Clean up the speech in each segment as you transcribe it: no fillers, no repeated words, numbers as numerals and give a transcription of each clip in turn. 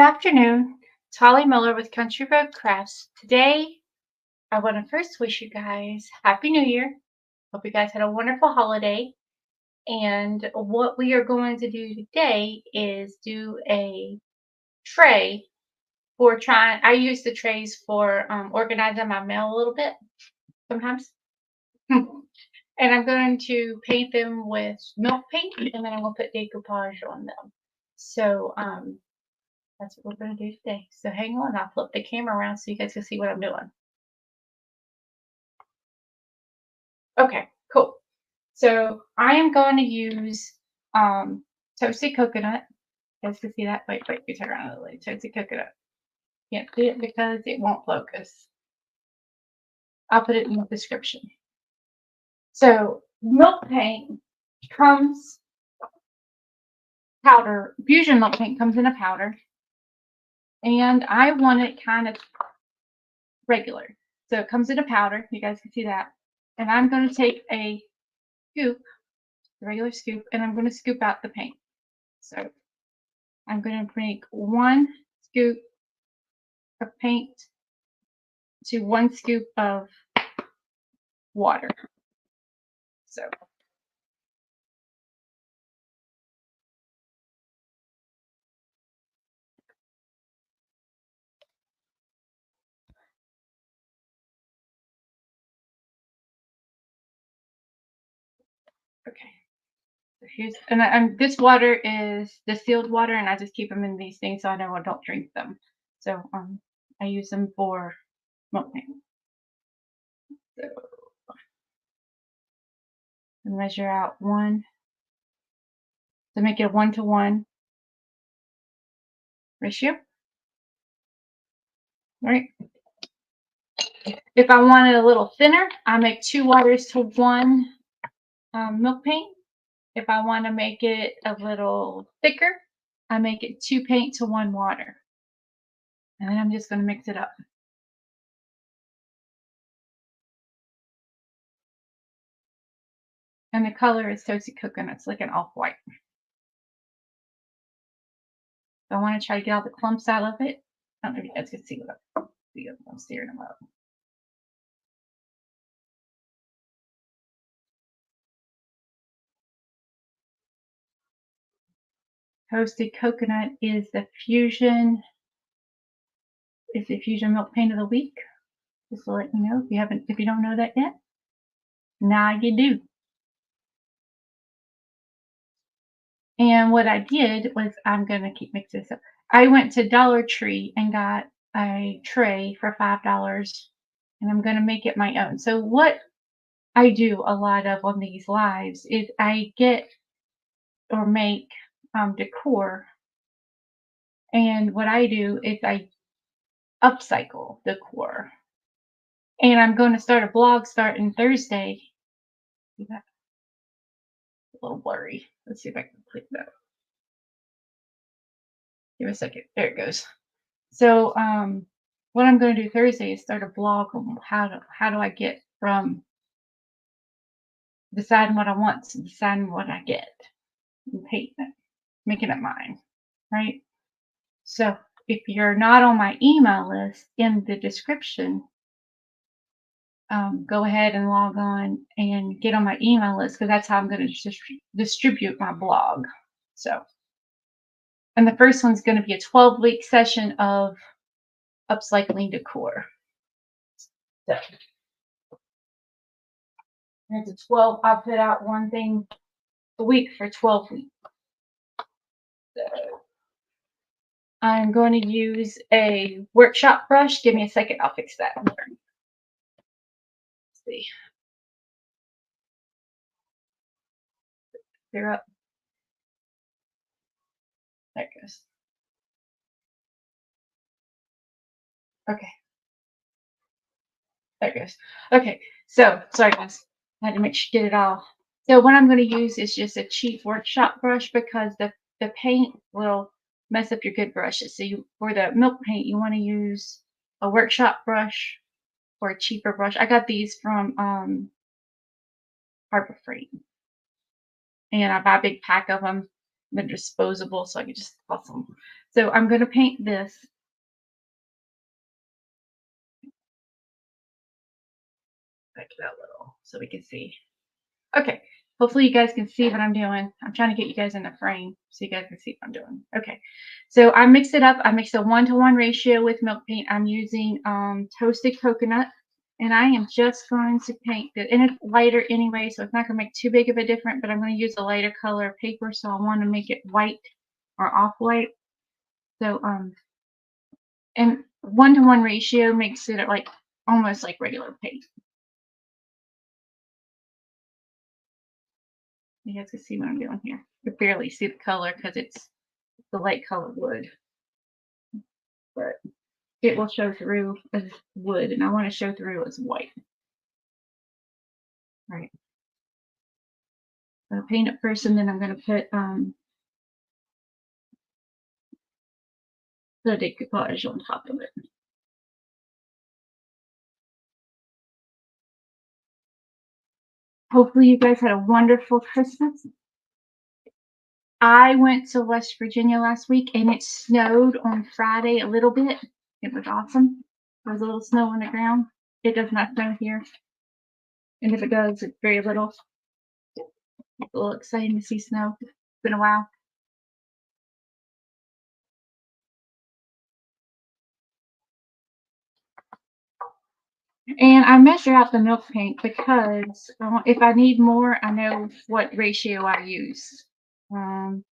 afternoon. Tolly Miller with Country Road Crafts. Today, I want to first wish you guys Happy New Year. Hope you guys had a wonderful holiday. And what we are going to do today is do a tray for trying. I use the trays for organizing my mail a little bit sometimes. And I'm going to paint them with milk paint, and then I'm going to put decoupage on them. So, that's what we're going to do today. So hang on, I'll flip the camera around so you guys can see what I'm doing. Okay, cool. So I am going to use toasted coconut. You guys can see that. Wait, you turn around a little. Toasted coconut. Can't see it because it won't focus. I'll put it in the description. So milk paint comes powder. Fusion milk paint comes in a powder. And I want it kind of regular. So it comes in a powder. You guys can see that. And I'm going to take a scoop, a regular scoop, and I'm going to scoop out the paint. So I'm going to make 1 scoop of paint to 1 scoop of water. So okay. So here's and this water is distilled water, and I just keep them in these things so I know I don't drink them. So I use them for milk paint. So and measure out 1 to make it a 1-to-1 ratio. Right. If I want it a little thinner, I make 2 waters to 1 milk paint. If I want to make it a little thicker, I make it 2 paint to 1 water. And then I'm just going to mix it up. And the color is toasted coconut. It's like an off-white. So I want to try to get all the clumps out of it. I don't know if you guys can see what I'm stirring them up. Toasted coconut is the fusion milk paint of the week. Just to let you know if you don't know that yet. Now you do. And what I did was I'm going to keep mixing this up. I went to Dollar Tree and got a tray for $5, and I'm going to make it my own. So what I do a lot of on these lives is I get or make decor, and what I do is I upcycle decor. And I'm going to start a blog starting Thursday. See that? A little blurry. Let's see if I can click that. Give it a second. There it goes. So what I'm going to do Thursday is start a blog on how do I get from deciding what I want to deciding what I get and painting it, making it mine, right? So if you're not on my email list, in the description, go ahead and log on and get on my email list, because that's how I'm going to distribute my blog. So, and the first one's going to be a 12-week session of upcycling decor. So, and it's a 12. I'll put out one thing a week for 12 weeks. So I'm going to use a workshop brush. Give me a second. I'll fix that. Let's see. Clear up. There it goes. Okay. There it goes. Okay. So, sorry guys. I had to make sure get it all. So what I'm going to use is just a cheap workshop brush, because the paint will mess up your good brushes. So for the milk paint, you want to use a workshop brush or a cheaper brush. I got these from Harbor Freight, and I buy a big pack of them. They're disposable, so I can just toss them. So I'm going to paint this. Back it out a little so we can see. Okay. Hopefully you guys can see what I'm doing. I'm trying to get you guys in the frame so you guys can see what I'm doing. Okay. So I mix it up. I mix a 1-to-1 ratio with milk paint. I'm using toasted coconut. And I am just going to paint it. And it's lighter anyway, so it's not going to make too big of a difference. But I'm going to use a lighter color paper, so I want to make it white or off-white. So and 1-to-1 ratio makes it like almost like regular paint. You guys can see what I'm doing here. You can barely see the color because it's the light color wood, but it will show through as wood, and I want to show through as white. Right. I'll paint it first, and then I'm going to put the decoupage on top of it. Hopefully you guys had a wonderful Christmas. I went to West Virginia last week and it snowed on Friday a little bit. It was awesome. There was a little snow on the ground. It does not snow here. And if it does, it's very little. It's a little exciting to see snow. It's been a while. And I measure out the milk paint because if I need more, I know what ratio I use. Um,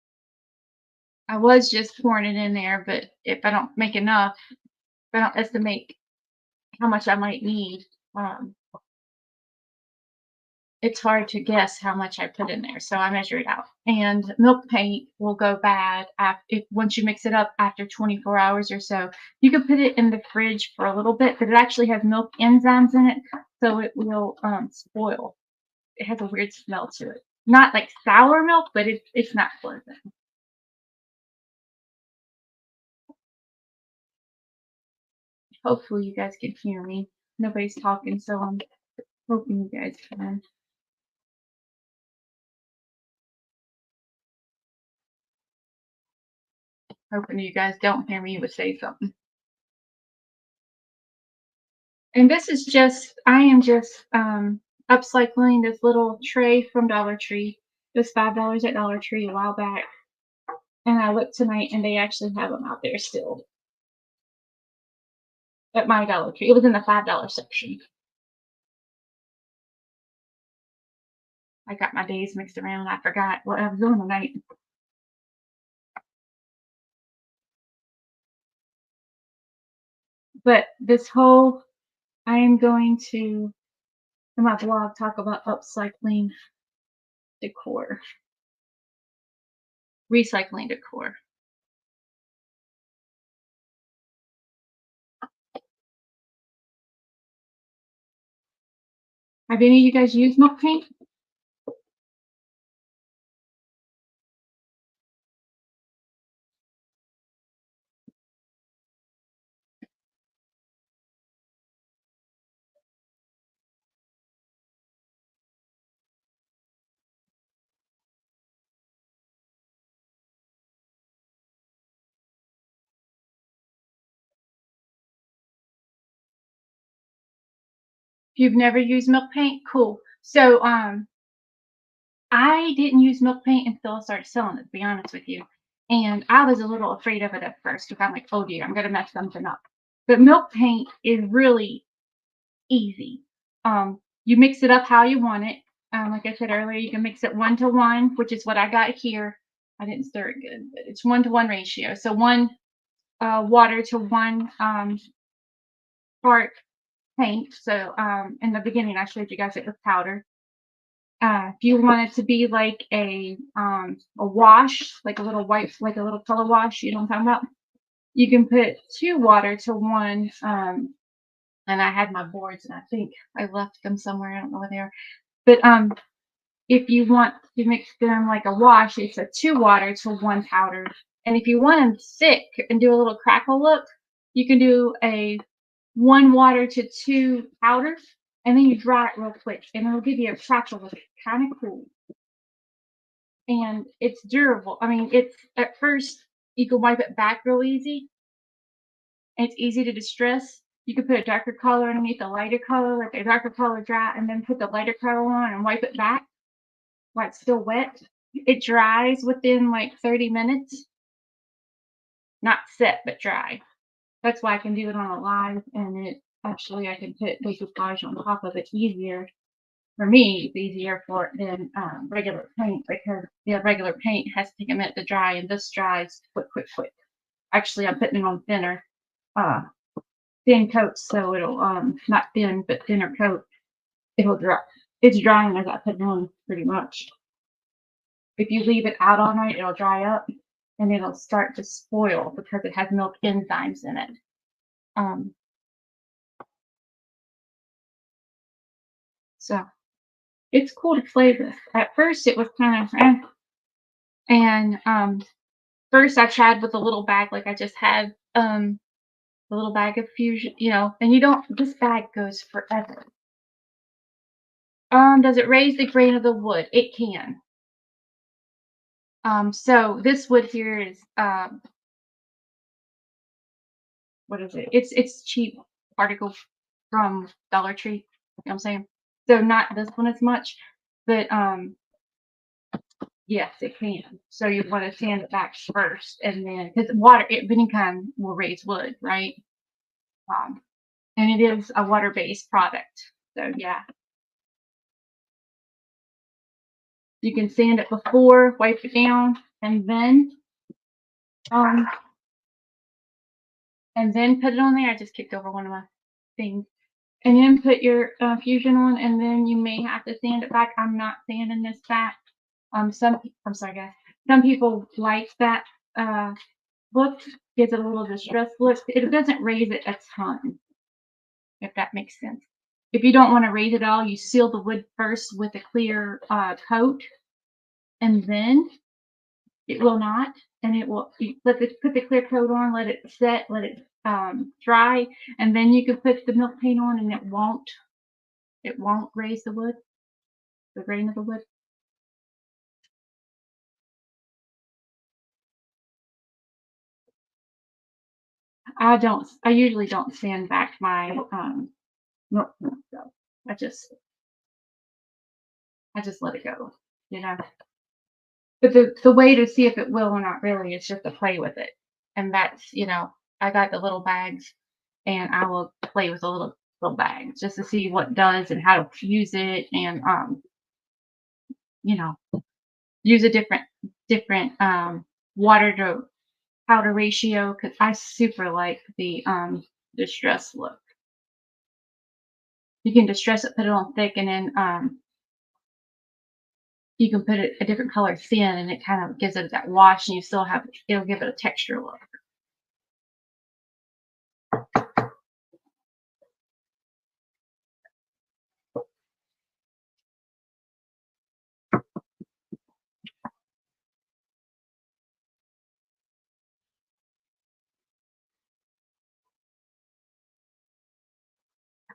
I was just pouring it in there, but if I don't make enough, if I don't estimate how much I might need, um, it's hard to guess how much I put in there. So I measure it out. And milk paint will go bad once you mix it up after 24 hours or so. You can put it in the fridge for a little bit, but it actually has milk enzymes in it, so it will spoil. It has a weird smell to it. Not like sour milk, but it's not pleasant. Hopefully you guys can hear me. Nobody's talking, so I'm hoping you guys can. Hoping you guys don't hear me would say something. And this is I am just upcycling this little tray from Dollar Tree. It was $5 at Dollar Tree a while back. And I looked tonight and they actually have them out there still at my Dollar Tree. It was in the $5 section. I got my days mixed around. I forgot what I was doing tonight. But I am going to, in my blog, talk about upcycling decor, recycling decor. Have any of you guys used milk paint? If you've never used milk paint, cool. So I didn't use milk paint until I started selling it, to be honest with you. And I was a little afraid of it at first because I'm like, oh dear, I'm gonna mess something up. But milk paint is really easy. You mix it up how you want it. Like I said earlier, you can mix it 1-to-1, which is what I got here. I didn't stir it good, but it's 1-to-1 ratio. So one water to one part paint. So in the beginning, I showed you guys it was powder. If you want it to be like a wash, like a little white, like a little color wash, you know what I'm talking about? You can put 2 water to 1. And I had my boards, and I think I left them somewhere. I don't know where they are. But if you want to mix them like a wash, it's a 2 water to 1 powder. And if you want them thick and do a little crackle look, you can do a 1 water to 2 powder, and then you dry it real quick, and it'll give you a crackle look. Kind of cool. And it's durable. I mean, it's at first You can wipe it back real easy. And it's easy to distress. You can put a darker color underneath a lighter color, let the darker color dry, and then put the lighter color on and wipe it back while it's still wet. It dries within like 30 minutes. Not set, but dry. That's why I can do it on a live, and it actually I can put decoupage on top of it easier. For me, it's easier for it than regular paint because regular paint has to take a minute to dry, and this dries quick, quick, quick. Actually, I'm putting it on thinner, uh, thin coats, so it'll not thin, but thinner coat. It'll dry. It's drying as I put it on pretty much. If you leave it out all night, it'll dry up, and it'll start to spoil because it has milk enzymes in it. Um, so it's cool to play with. At first, it was kind of, and first I tried with a little bag, like I just had, a little bag of fusion, and you don't. This bag goes forever. Does it raise the grain of the wood? It can. So this wood here is, what is it? It's cheap particle from Dollar Tree. You know what I'm saying? So not this one as much, but yes, it can. So you want to sand it back first, and then because water, any kind will raise wood, right? Um, and it is a water-based product. So yeah, you can sand it before, wipe it down, um, and then put it on there. I just kicked over one of my things. And then put your fusion on, and then you may have to sand it back. I'm not sanding this back. I'm sorry, guys. Some people like that look, gives it a little distressed look. It doesn't raise it a ton, if that makes sense. If you don't want to raise it all, you seal the wood first with a clear coat, and then it will not, and it will put the clear coat on, let it set, let it dry, and then you can put the milk paint on, and it won't raise the wood, the grain of the wood. I usually don't sand back my milk though. I just I just let it go, you know. But the way to see if it will or not really is just to play with it. And that's, I got the little bags, and I will play with the little bags just to see what it does and how to use it, and you know, use a different water to powder ratio, because I super like the distress look. You can distress it, put it on thick, and then you can put it a different color thin, and it kind of gives it that wash, and it'll give it a texture look.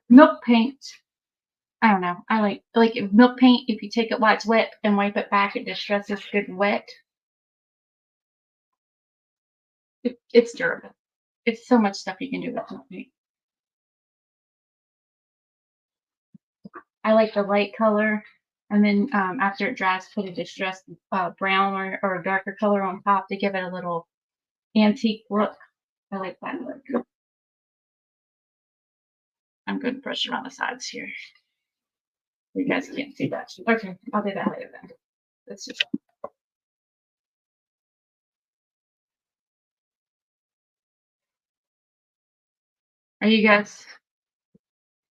Milk paint, I don't know. I like milk paint. If you take it while it's wet and wipe it back, it distresses good wet. It's durable. It's so much stuff you can do with milk paint. I like the light color, and then after it dries, put a distressed brown or a darker color on top to give it a little antique look. I like that look. I'm going to brush around the sides here. You guys can't see that. Okay, I'll do that later then. Let's just. Are you guys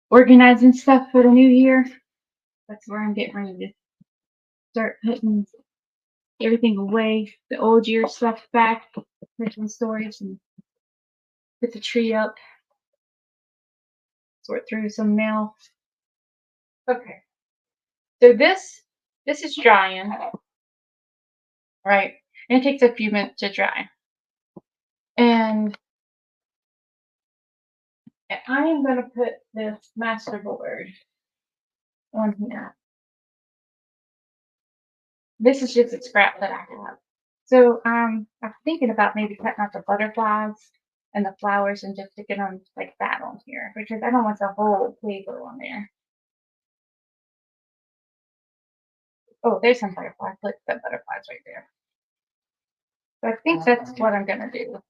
organizing stuff for the new year? That's where I'm getting ready to start putting everything away. The old year stuff back, put some storage, and put the tree up. Sort through some mail. Okay. So this is drying, right? And it takes a few minutes to dry. And I am going to put this masterboard on here. This is just a scrap that I have. So I'm thinking about maybe cutting out the butterflies and the flowers and just sticking them like that on here because I don't want the whole paper on there. Oh, there's some butterflies. Look, the butterflies right there. So I think that's what I'm gonna do.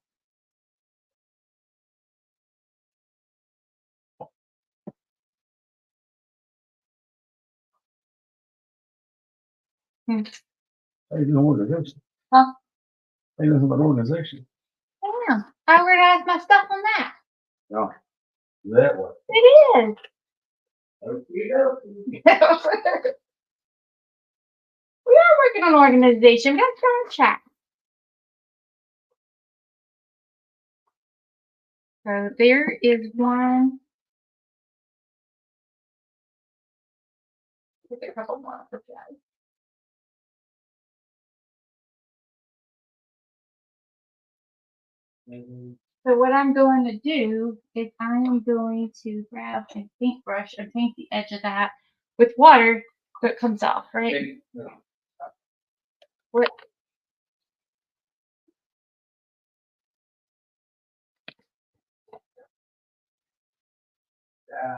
Hmm. How you doing organization? Huh? How you doing about organization? Yeah. I organized my stuff on that. No, that one. It is. Okay, go. We are working on organization. That's our chat. So there is one. There's a couple more. Okay. So what I'm going to do is I am going to grab a paintbrush and paint the edge of that with water so it comes off, right? What?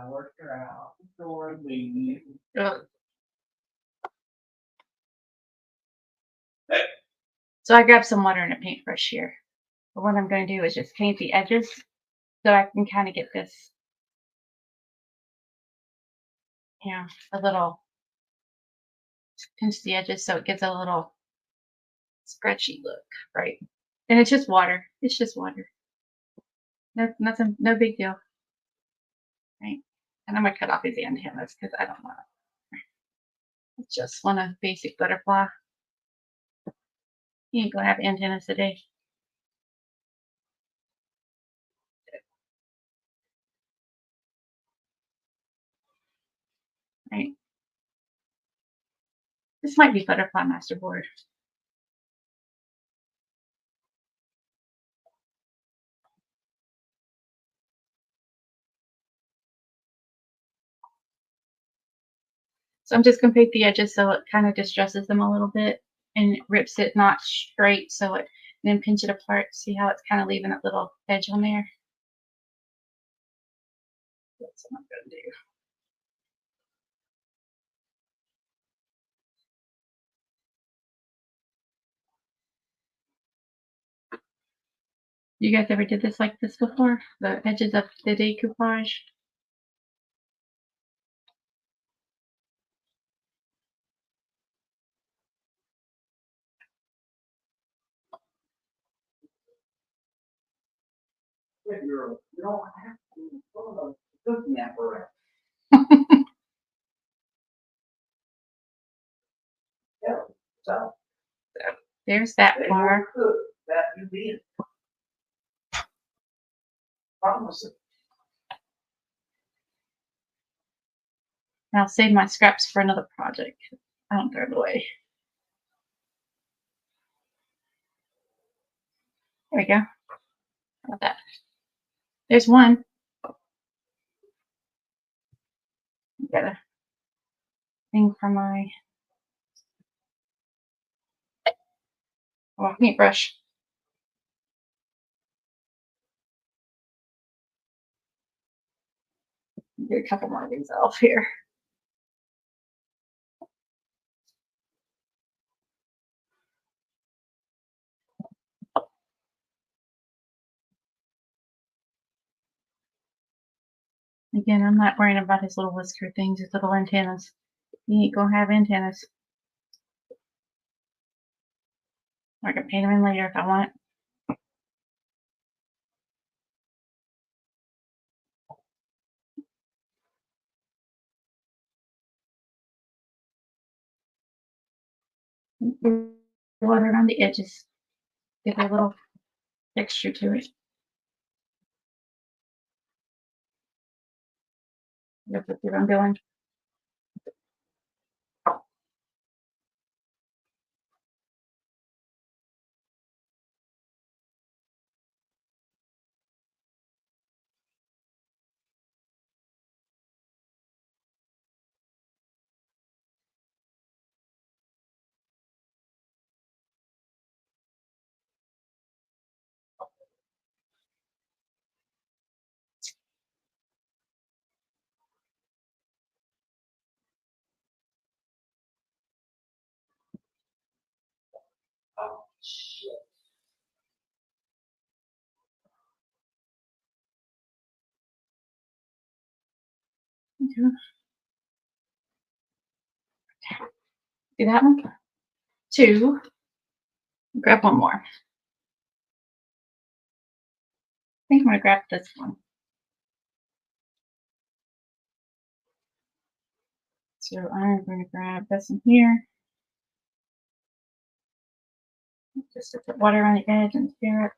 Work her out. Door me. So I grabbed some water and a paintbrush here. But what I'm going to do is just paint the edges so I can kind of get this, a little, pinch the edges so it gives a little scratchy look, right? And it's just water. It's just water. No, nothing, no big deal, right? And I'm gonna cut off his antennas because I don't want to. I just want a basic butterfly. He ain't gonna have antennas today, right? This might be butterfly masterboard. So I'm just gonna paint the edges so it kind of distresses them a little bit and rips it not straight so it, and then pinch it apart. See how it's kind of leaving that little edge on there? That's what I'm gonna do. You guys ever did this like this before? The edges of the decoupage? You don't have to follow the cooking apparatus. Yeah, so There's that they far. won't cook that you did. Promise it. And I'll save my scraps for another project. I don't throw it away. There we go. How about that? There's one. Got a thing for my paintbrush. Get a couple more of these off here. Again, I'm not worrying about his little whisker things, his little antennas. He ain't gonna have antennas. I can paint him in later if I want. Water around the edges. Give a little texture to it. That's what I'm doing. Okay. See that one? Two. Grab one more. I think I'm gonna grab this one. So I'm going to grab this one here. Just to put water on the edge and stir it.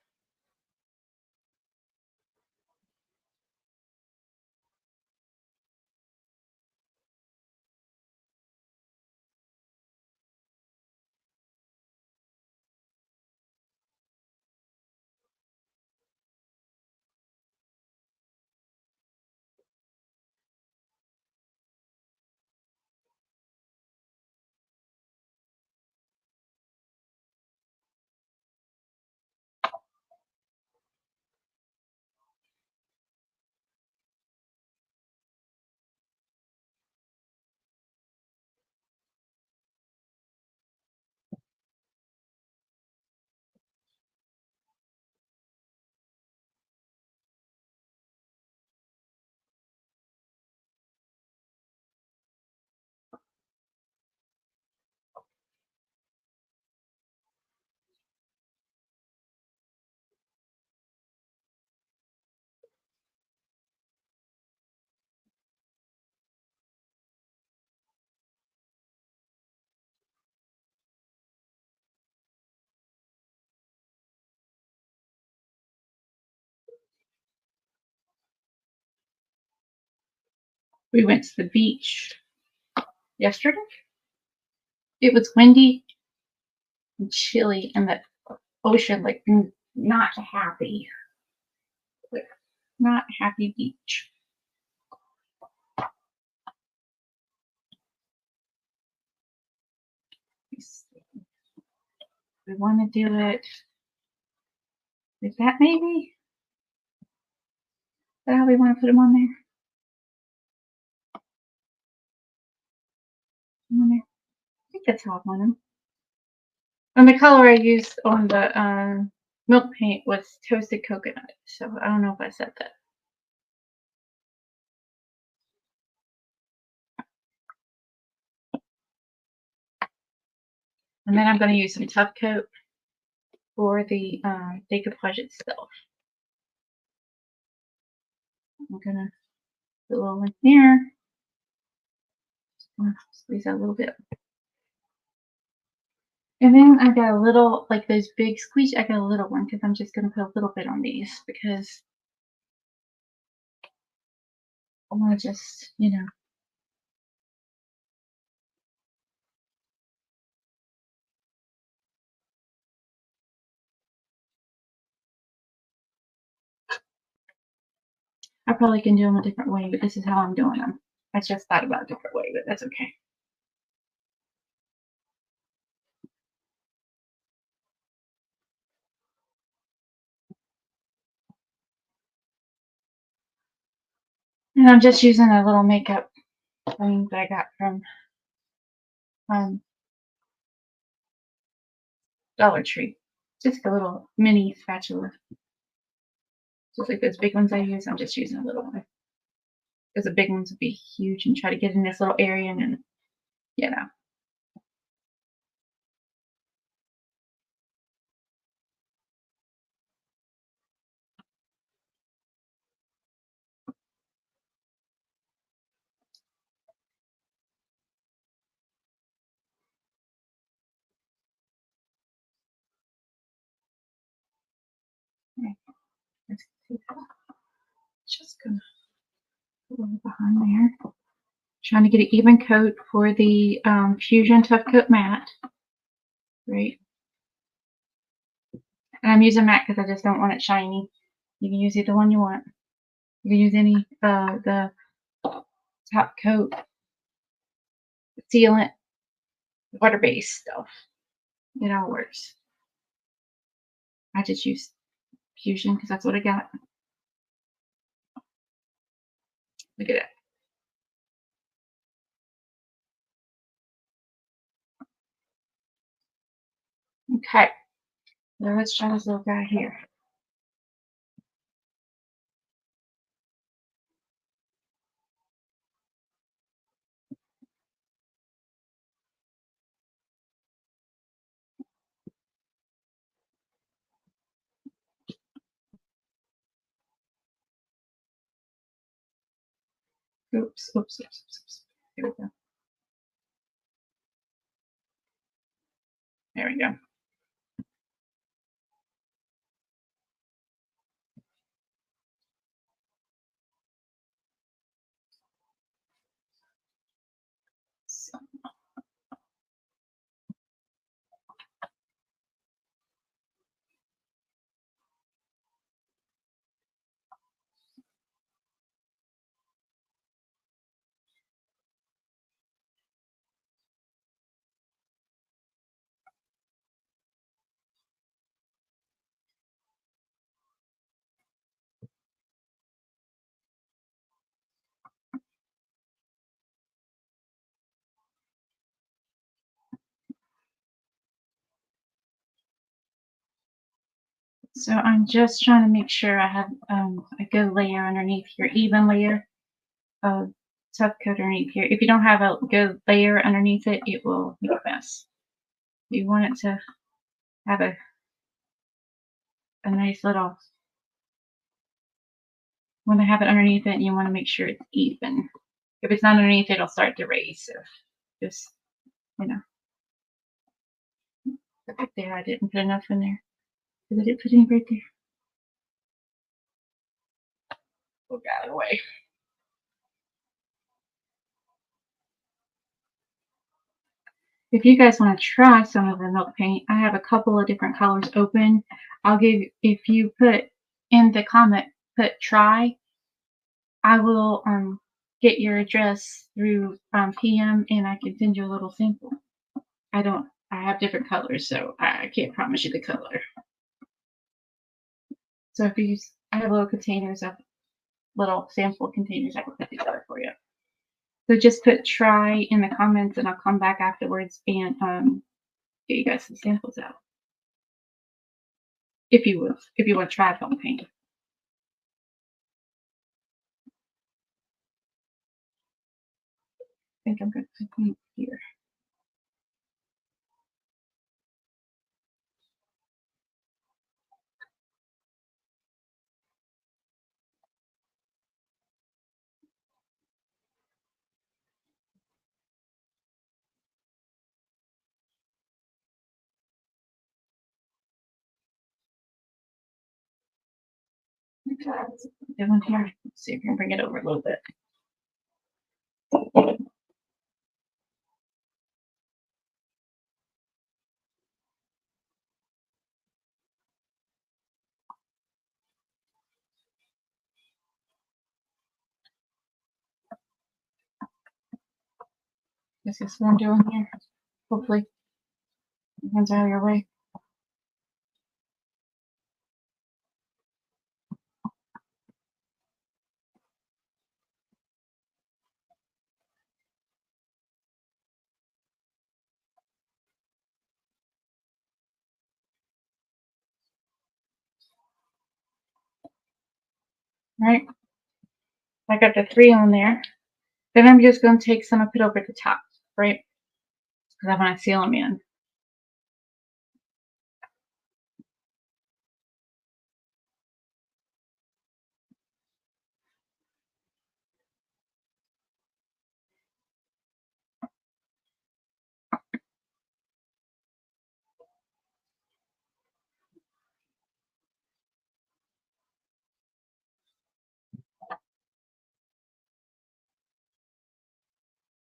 We went to the beach yesterday. It was windy and chilly, and the ocean like not happy, like not happy beach. We want to do it. Is that maybe? Is that how we want to put them on there? On there? I think that's how I want them. And the color I used on the milk paint was toasted coconut. So I don't know if I said that. And then I'm going to use some Tough Coat for the decoupage itself. I'm going to put a little in here. Squeeze out a little bit. And then I got a little, like those big squeeze, I got a little one because I'm just going to put a little bit on these because I want to just, I probably can do them a different way, but this is how I'm doing them. I just thought about a different way, but that's okay. And I'm just using a little makeup thing that I got from Dollar Tree. Just a little mini spatula. Just like those big ones I use, I'm just using a little one. Because the big ones would be huge and try to get in this little area and then, you know. Let's see. Just gonna put a little behind there. Trying to get an even coat for the Fusion Tough Coat Matte. Right. And I'm using matte because I just don't want it shiny. You can use either one you want. You can use any the top coat sealant water-based stuff. It all works. I just use Fusion because that's what I got. Look at it. Okay. Now let's try this little guy here. Oops, oops, oops, oops, oops. Here we go. There we go. So, so I'm just trying to make sure I have a good layer underneath here, even layer of top coat underneath here. If you don't have a good layer underneath it, it will make a mess. You want it to have a nice little, when I have it underneath it, you want to make sure it's even. If it's not underneath, it'll start to raise. So just, you know, right there, I didn't put enough in there. Because I didn't put any right there. Oh, got it away. If you guys want to try some of the milk paint, I have a couple of different colors open. I'll give, if you put in the comment, put try, I will get your address through PM and I can send you a little sample. I have different colors, so I can't promise you the color. So if you use, I have little containers of little sample containers I can put together for you. So just put try in the comments and I'll come back afterwards and get you guys some samples out. If you want to try foam paint. I think I'm going to put paint here. Down here. Let's see if we can bring it over a little bit. This is what I'm doing here. Hopefully, the hands out of your way. Right? I got the 3 on there. Then I'm just going to take some and put over the top, right? Because I want to seal them in.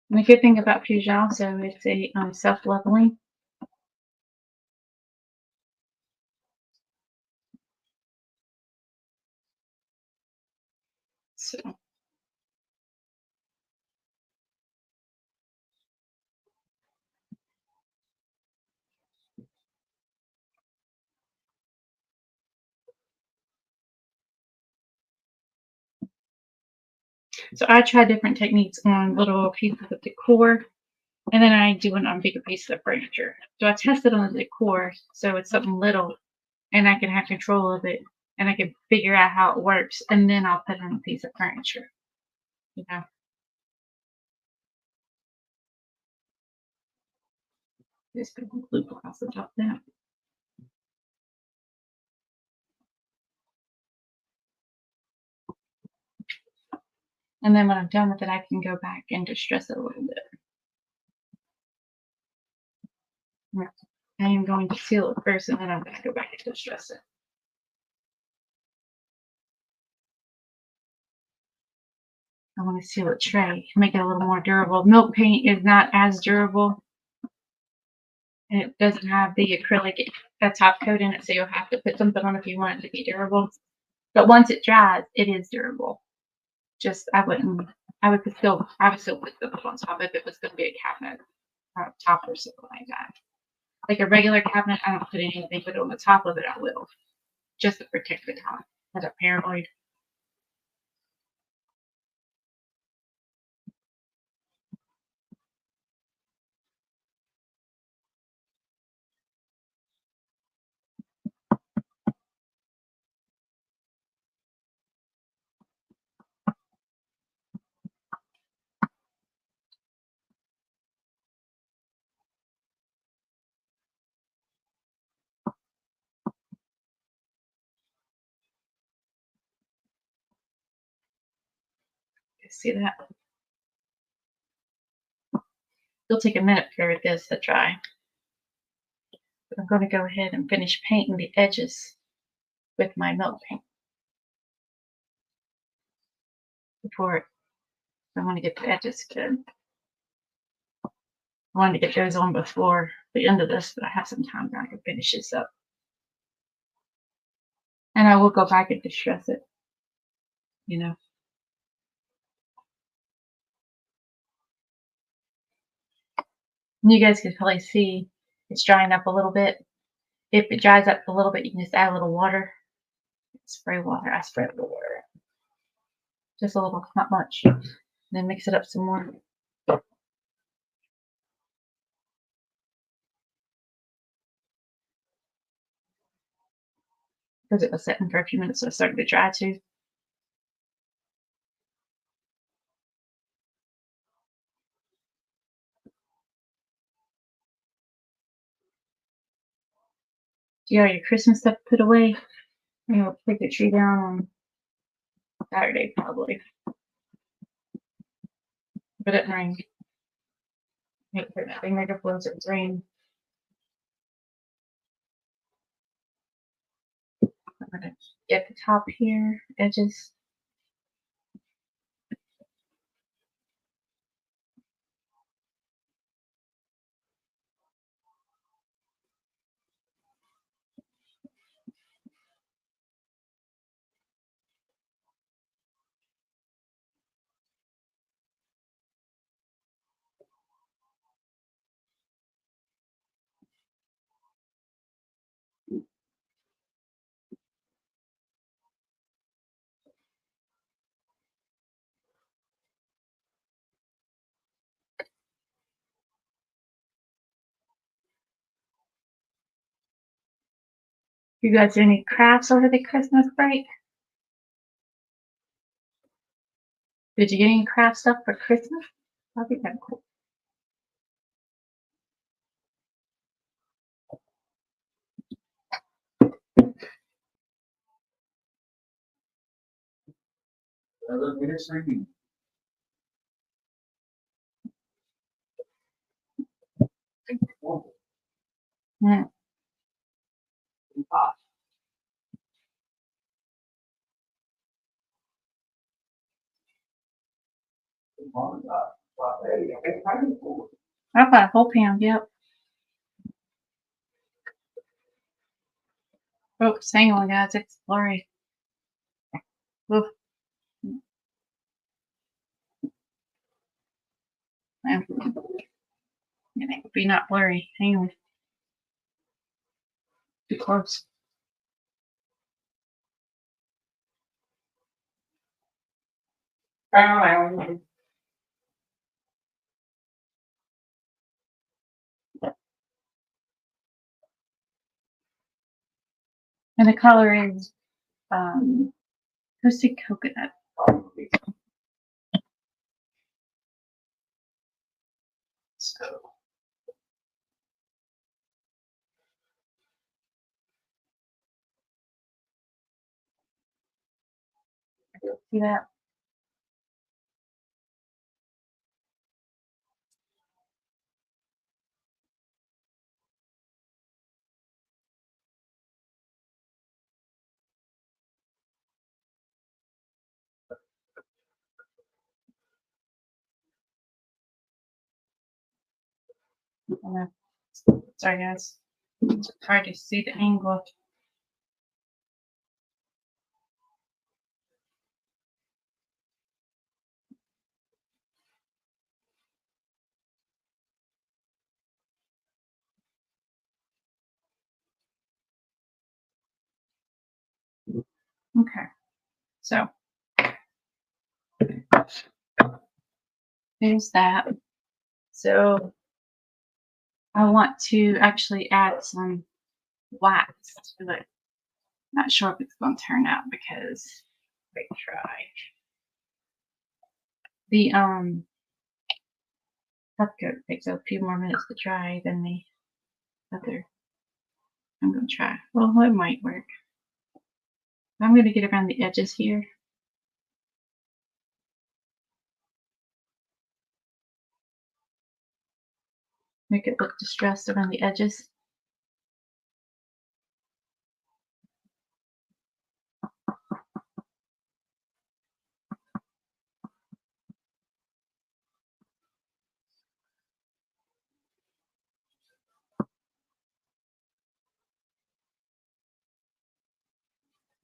And the good thing about Fusion also, it's a self-leveling. So I try different techniques on little pieces of decor, and then I do it on bigger pieces of furniture. So I tested on the decor, so it's something little, and I can have control of it, and I can figure out how it works, and then I'll put it on a piece of furniture. You know. Just put a loop across the top of that. And then when I'm done with it, I can go back and distress it a little bit. Yeah. I am going to seal it first, and then I'm going to go back and distress it. I want to seal it tray, make it a little more durable. Milk paint is not as durable, and it doesn't have the acrylic top coat in it, so you'll have to put something on if you want it to be durable. But once it dries, it is durable. Just I would still put stuff on top if it was going to be a cabinet top or something like that. Like a regular cabinet, I don't put anything, but on the top of it, I will, just to protect the top. As a paranoid. See that? It'll take a minute for this to dry. But I'm going to go ahead and finish painting the edges with my milk paint before I want to get the edges good. I wanted to get those on before the end of this, but I have some time now. I can finish this up. And I will go back and distress it, you know. And you guys can probably see it's drying up a little bit. If it dries up a little bit, you can just add a little water. Spray water. I spray a little water. Just a little, not much. And then mix it up some more. Because it was sitting for a few minutes, so it started to dry too. Do you have your Christmas stuff put away? I'll take the tree down on Saturday probably. But it rained. Wait for that thing to blows it's rain. I'm gonna get the top here, edges. You guys do any crafts over the Christmas break? Did you get any craft stuff for Christmas? That'd be kind of cool. Yeah. I've got a whole pan, yep. Oops, hang on guys, it's blurry. Oof. It would be not blurry. Hang on. Too close. And the color is toasted coconut. So see that? Sorry guys, it's hard to see the angle. Okay, so there's that. So I want to actually add some wax to it. Not sure if it's going to turn out because wait, try. The top coat takes a few more minutes to dry than the other. I'm gonna try. Well, it might work. I'm gonna get around the edges here. Make it look distressed around the edges.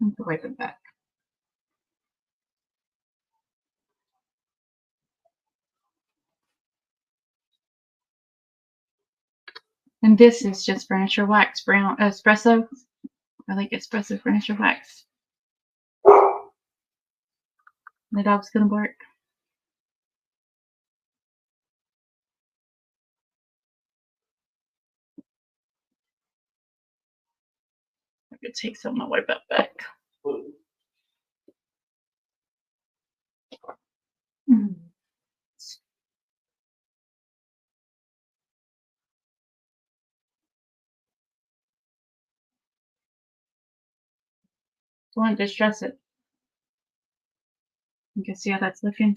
I'm gonna wipe it back. And this is just furniture wax, brown espresso. I like espresso furniture wax. The dog's gonna bark. I could take some and wipe it back. Mm. So I want to distress it. You can see how that's looking.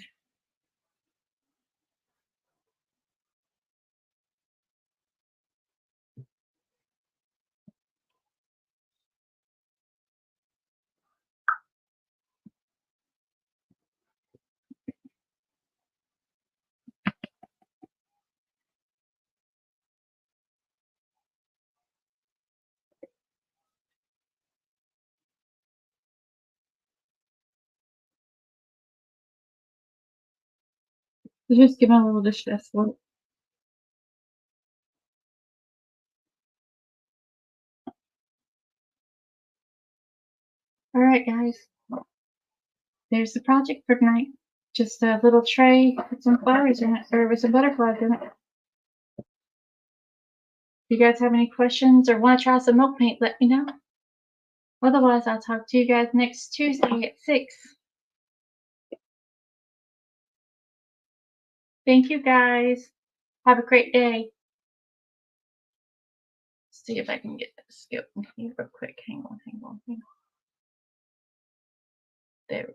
So just give it a little distress look. All right, guys. There's the project for tonight. Just a little tray with some flowers in it, or with some butterflies in it. If you guys have any questions or want to try some milk paint, let me know. Otherwise, I'll talk to you guys next Tuesday at 6. Thank you, guys. Have a great day. See if I can get this skip in here real quick. Hang on. There.